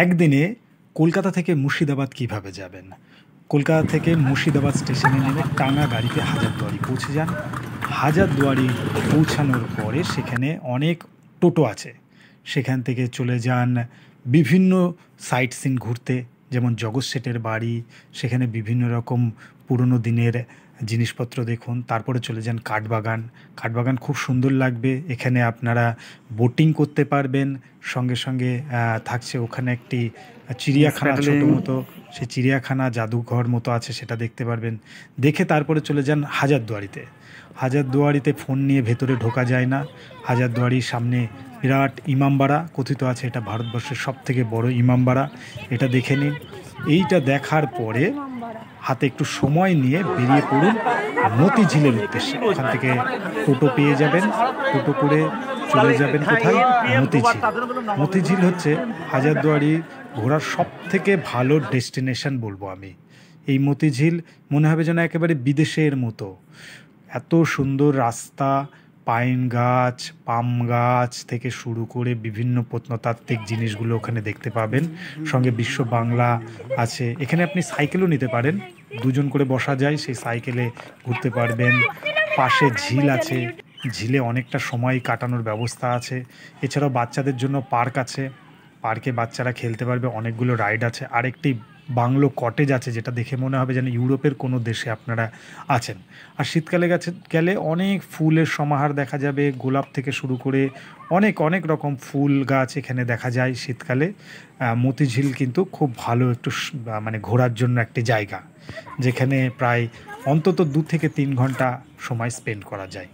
একদিনে কলকাতা থেকে মুর্শিদাবাদ কিভাবে যাবেন? কলকাতা থেকে মুর্শিদাবাদ স্টেশনে নেমে টানা গাড়িতে হাজারদুয়ারি পৌঁছে যান। হাজারদুয়ারি পৌঁছানোর পরে সেখানে অনেক টোটো আছে। সেখান থেকে চলে যান বিভিন্ন সাইট সিন ঘুরতে, যেমন জগৎ শেঠের বাড়ি, সেখানে বিভিন্ন রকম পুরনো দিনের জিনিসপত্র দেখুন। তারপরে চলে যান কাঠবাগান। কাঠবাগান খুব সুন্দর লাগবে। এখানে আপনারা বোটিং করতে পারবেন। সঙ্গে সঙ্গে থাকছে ওখানে একটি চিড়িয়াখানা ছোটো মতো, সেই চিড়িয়াখানা জাদুঘর মতো আছে, সেটা দেখতে পারবেন। দেখে তারপরে চলে যান হাজারদুয়ারিতে। হাজারদুয়ারিতে ফোন নিয়ে ভেতরে ঢোকা যায় না। হাজারদুয়ারির সামনে বিরাট ইমামবাড়া, কথিত আছে এটা ভারতবর্ষের সবথেকে বড় ইমামবাড়া। এটা দেখে নিন। এইটা দেখার পরে হাতে একটু সময় নিয়ে বেরিয়ে পড়ুন মতিঝিলের উদ্দেশ্যে। ওখান থেকে টোটো পেয়ে যাবেন। টোটো করে চলে যাবেন কোথায়? মতিঝিল। মতিঝিল হচ্ছে হাজারদুয়ারি ঘোরার সবথেকে ভালো ডেস্টিনেশন বলবো আমি। এই মতিঝিল মনে হবে যেন একেবারে বিদেশের মতো। এত সুন্দর রাস্তা, পাইন গাছ, পাম গাছ থেকে শুরু করে বিভিন্ন প্রত্নতাত্ত্বিক জিনিসগুলো ওখানে দেখতে পাবেন। সঙ্গে বিশ্ব বাংলা আছে। এখানে আপনি সাইকেলও নিতে পারেন, দুজন করে বসা যায়, সেই সাইকেলে ঘুরতে পারবেন। পাশে ঝিল আছে, ঝিলে অনেকটা সময় কাটানোর ব্যবস্থা আছে। এছাড়াও বাচ্চাদের জন্য পার্ক আছে, পার্কে বাচ্চারা খেলতে পারবে, অনেকগুলো রাইড আছে। আরেকটি বাংলো কটেজ আছে, যেটা দেখে মনে হবে যেন ইউরোপের কোনো দেশে আপনারা আছেন। আর শীতকালে গেলে অনেক ফুলের সমাহার দেখা যাবে, গোলাপ থেকে শুরু করে অনেক অনেক রকম ফুল গাছ এখানে দেখা যায় শীতকালে। মতিঝিল কিন্তু খুব ভালো একটু মানে ঘোরার জন্য একটি জায়গা, যেখানে প্রায় অন্তত 2 থেকে 3 ঘন্টা সময় স্পেন্ড করা যায়।